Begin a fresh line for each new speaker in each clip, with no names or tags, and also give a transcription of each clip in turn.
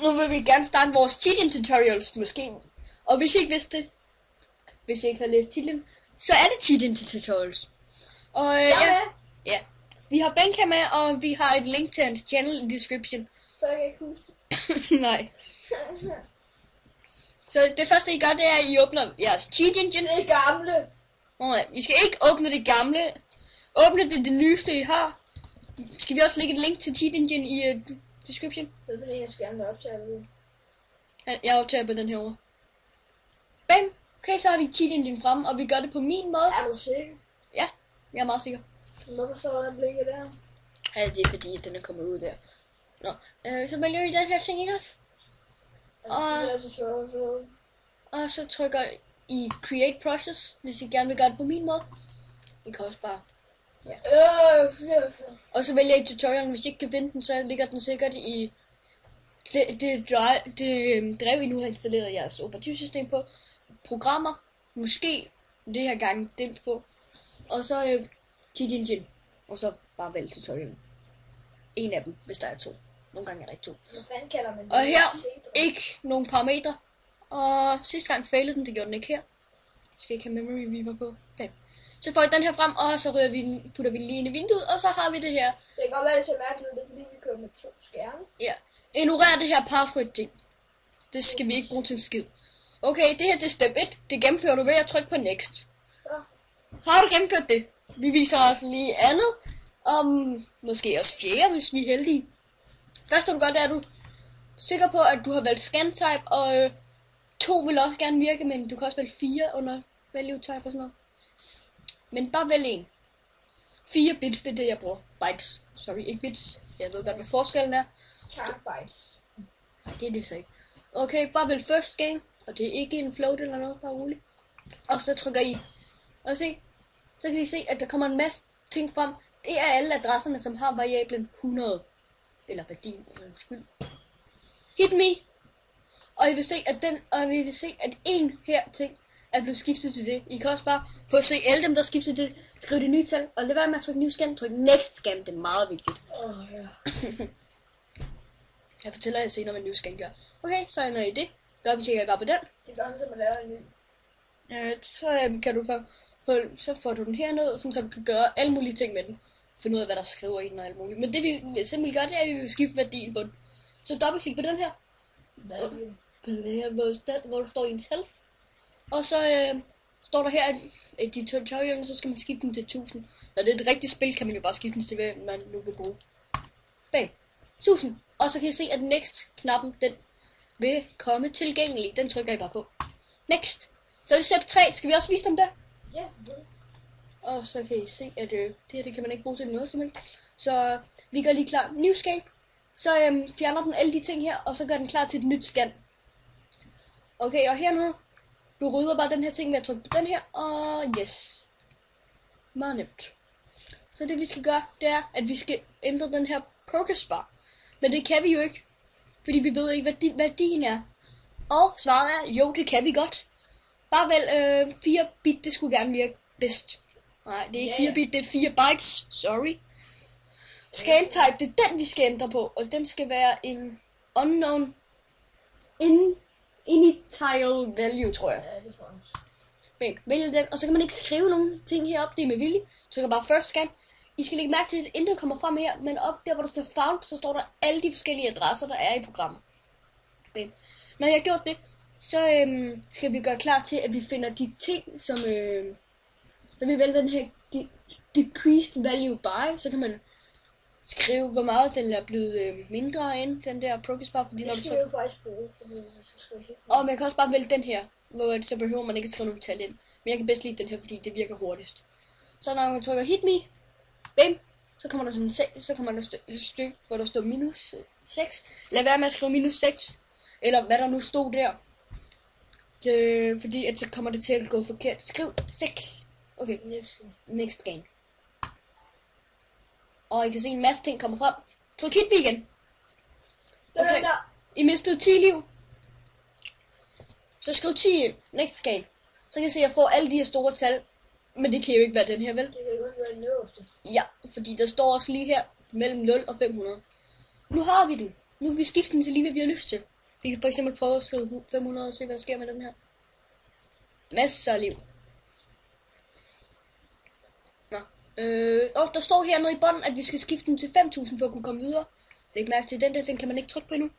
nu vil vi gerne starte vores cheating tutorials måske. Og hvis I ikke vidste det, hvis I ikke har læst titlen, så er det cheating tutorials. Og ja, vi har Benka med, og vi har et link til hans channel i description.
Så jeg kan ikke huske det.
Nej. Så det første I gør, det er, at I åbner jeres cheat engine.
Det er gamle.
Nej, I skal ikke åbne det gamle. Åbne det nyeste I har. Skal vi også lægge et link til cheat engine i description?
Det er fordi, jeg skal gerne optage det.
Jeg optager på den her ord. Bam! Okay, så har vi cheat engine fremme, og vi gør det på min måde.
Er du sikker?
Ja, jeg er meget sikker.
Hvorfor så der blinket der?
Ja, det er fordi, at den er kommet ud der. Nå, så vælger I den her ting, ikke også? Og så trykker I Create Process, hvis I gerne vil gøre det på min måde. I kan også bare... Ja. Og så vælger I tutorialen, hvis I ikke kan finde den, så ligger den sikkert i det drev I nu har installeret jeres operativsystem på. Programmer, måske det her gang den på. Og så cheat engine, og så bare vælg tutorialen. En af dem, hvis der er to. Nogle gange er der ikke to.
Hvad fanden kalder man det?
Og her, ikke nogen parametre. Og sidste gang failede den, det gjorde den ikke her. Skal ikke have memory weaver på. Okay. Så får I den her frem, og så putter vi den lige ind i vinduet, og så har vi det her.
Det kan godt være, det ser mærkeligt ud, det er fordi, vi kører med 2 skærme.
Ja. Ignorer det her password ting. Det skal vi ikke bruge til en skid. Okay, det her det er step 1. Det gennemfører du ved at trykke på next.
Ja.
Har du gennemført det? Vi viser os lige andet. Måske også fjerde, hvis vi er heldige. Første du gør, det er, du sikker på, at du har valgt scan type, og 2 vil også gerne virke, men du kan også vælge 4 under value type og sådan noget. Men bare vælg en. 4 bits, det er det jeg bruger. Bytes. Sorry, ikke bits. Jeg ved godt, hvad forskellen er.
Terabytes.
Nej, det er det så ikke. Okay, bare vælg first scan, og det er ikke en float eller noget, bare roligt. Og så trykker I, og se, så kan I se, at der kommer en masse ting frem. Det er alle adresserne, som har variablen 100. Eller værdien, eller skyld. Hit me. Og I vil se, at en her ting er blevet skiftet til det. I kan også bare få at se alle dem, der skifter til det. Skriv det nye tal, og lad være med at trykke new scan. Tryk next scan, det er meget vigtigt.
Ja.
Jeg fortæller jer senere, hvad new scan gør. Okay, så ender I det. Så tjekker I bare på den.
Det gør man, så man laver en ny.
Så kan du så får du den herned, så du kan gøre alle mulige ting med den. Finde ud af, hvad der skriver i den og alt muligt. Men det vi simpelthen gør, det er, at vi vil skifte værdien på den. Så dobbeltklik på den her.
Hvad er det?
På den her, hvor der står ens health. Og så står der her, at de tutorials, så skal man skifte den til 1000. Når det er et rigtigt spil, kan man jo bare skifte den til, hvad man nu vil bruge. Bam. 1000. Og så kan I se, at next-knappen, den vil komme tilgængelig. Den trykker I bare på. Next. Så er det step 3. Skal vi også vise dem der?
Ja.
Og så kan I se, at det her det kan man ikke bruge til noget simpelthen. Så vi gør lige klar. New scan. Så fjerner den alle de ting her, og så gør den klar til et nyt scan. Okay, og her nu, du rydder bare den her ting ved at trykke på den her, og yes. Meget nemt. Så det vi skal gøre, det er, at vi skal ændre den her progress bar. Men det kan vi jo ikke, fordi vi ved ikke, hvad værdien er. Og svaret er, jo, det kan vi godt. Bare vælg 4 bit, det skulle gerne virke bedst. Nej, det er ikke 4 bit, det er 4 bytes. Sorry. Scan type, det er den, vi skal ændre på. Og den skal være en unknown initial value, tror jeg.
Ja, det tror jeg.
Men vælg den, og så kan man ikke skrive nogen ting heroppe. Det er med vilje. Trykker bare first scan. I skal lægge mærke til, at intet kommer frem her. Men op der, hvor der står found, så står der alle de forskellige adresser, der er i programmet. Men når jeg har gjort det, så skal vi gøre klar til, at vi finder de ting, som... Så vi vælger den her decreased value by, så kan man skrive, hvor meget den er blevet mindre end den der progress bar, fordi
Det skal vi jo faktisk bruge, fordi vi skal skrive helt.
Og man kan også bare vælge den her, hvor så behøver man ikke at skrive nogen tal ind. Men jeg kan bedst lide den her, fordi det virker hurtigst. Så når man trykker hit me, bam, så kommer der sådan et stykke, hvor der står minus 6. Lad være med at skrive minus 6, eller hvad der nu stod der. Fordi at så kommer det til at gå forkert. Skriv 6. Okay, next game. Og I kan se en masse ting kommer frem. Tryk hit me igen. Okay, I mistede 10 liv. Så skriv 10 ind. Next game. Så kan I se, at jeg får alle de her store tal. Men det kan jo ikke være den her, vel?
Det kan godt være den øverste.
Ja, fordi der står også lige her mellem 0 og 500. Nu har vi den. Nu kan vi skifte den til lige, hvad vi har lyst til. Vi kan for eksempel prøve at skrive 500 og se, hvad der sker med den her. Masser af liv. Nå. Der står hernede i bunden, at vi skal skifte den til 5.000 for at kunne komme videre. Læg mærke til den der, den kan man ikke trykke på endnu.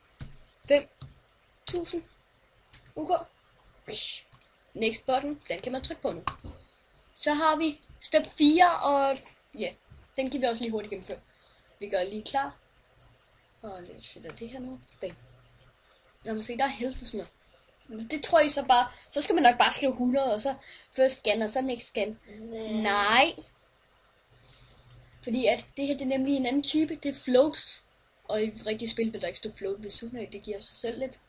5.000. Okay. Next button, den kan man trykke på nu. Så har vi step 4, og ja, den kan vi også lige hurtigt gennemføre. Vi gør lige klar. Og jeg sætter det her nu. Bang. Lad mig se, der er health for sådan noget. Det tror jeg så bare, så skal man nok bare skrive 100, og så first scan, og så next scan. Nej. Fordi at det her, det er nemlig en anden type, det er floats. Og i rigtig spil vil der ikke stå float ved siden af, det giver sig selv lidt.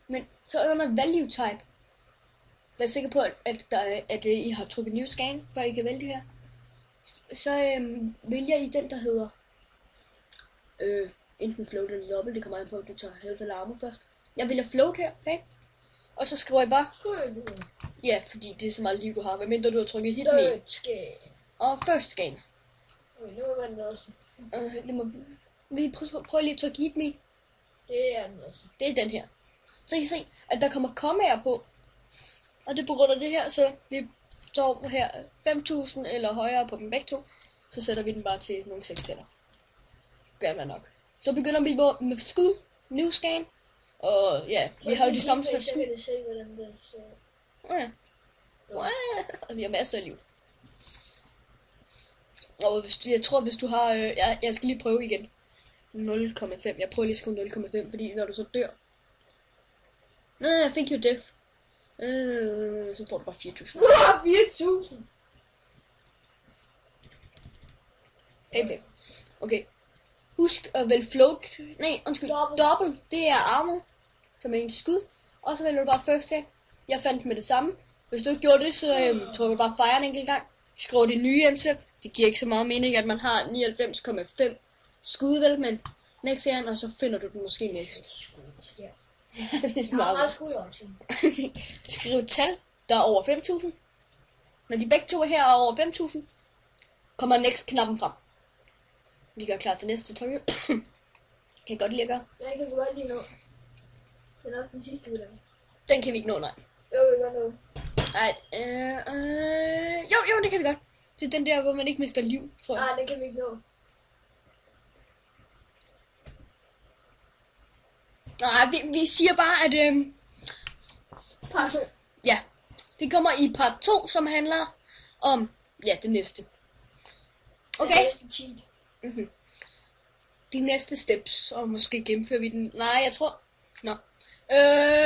Men så under value type. Vær sikker på, at I har trykket new scan, før I kan vælge det her. Så vælger I den, der hedder enten float eller dobbelt. Det kommer an på, at du tager health eller armor først. Jeg vælger float her, okay? Og så skriver I bare. Ja, fordi det er så meget liv, du har. Hvad mindre du har trykket hit me. Og first scan.
Nu er den også.
Vi prøver lige at trykke hit me.
Det er den også.
Det er den her. Så I kan se, at der kommer kommaer på. Og det er på grund af det her, så vi står her 5.000 eller højere på dem begge to. Så sætter vi den bare til nogle 6 tænder. Gør man nok. Så begynder vi med skud, new scan. Og ja, vi har jo de samme slags skud.
Så kan det se, hvordan det ser.
Ja. Og vi har masser af liv. Og jeg tror, hvis du har... jeg skal lige prøve igen. 0,5. Jeg prøver lige at skrive 0,5, fordi når du så dør... Nej, jeg fik jo death. Så får du bare 4.000.
4.000!
Okay. Husk at vælge float. Nej, undskyld. Double. Det er armor. Som er en skud. Og så vælger du bare first scan. Jeg fandt med det samme. Hvis du ikke gjorde det, så trykker du bare fire en enkelt gang. Skriver det nye ansæt. Det giver ikke så meget mening, at man har 99,5 skud, vel, men next scan, og så finder du den måske næste.
Ja. Jeg har meget skud også.
Skriv tal, der er over 5.000. Når de begge to er her over 5.000, kommer next-knappen frem. Vi gør klar til næste tutorial. Kan jeg godt lide at gøre?
Jeg kan godt lige nå. Det er nok den sidste udgang.
Den kan vi ikke nå, nej.
Jo, vi kan godt nå.
Nej, jo, det kan vi godt. Det er den der, hvor man ikke mister liv, tror jeg.
Nej, det kan vi ikke nå.
Nej, vi siger bare, at
Part 2.
ja, det kommer i part 2, som handler om, ja, det næste. Okay?
Det næste cheat.
De næste steps, og måske gennemfører vi den. Nej, jeg tror... Nå.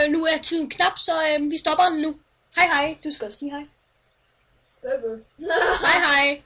Nu er tiden knap, så vi stopper den nu. Hej hej, du skal også sige hej.
Bye bye.
Hej hej.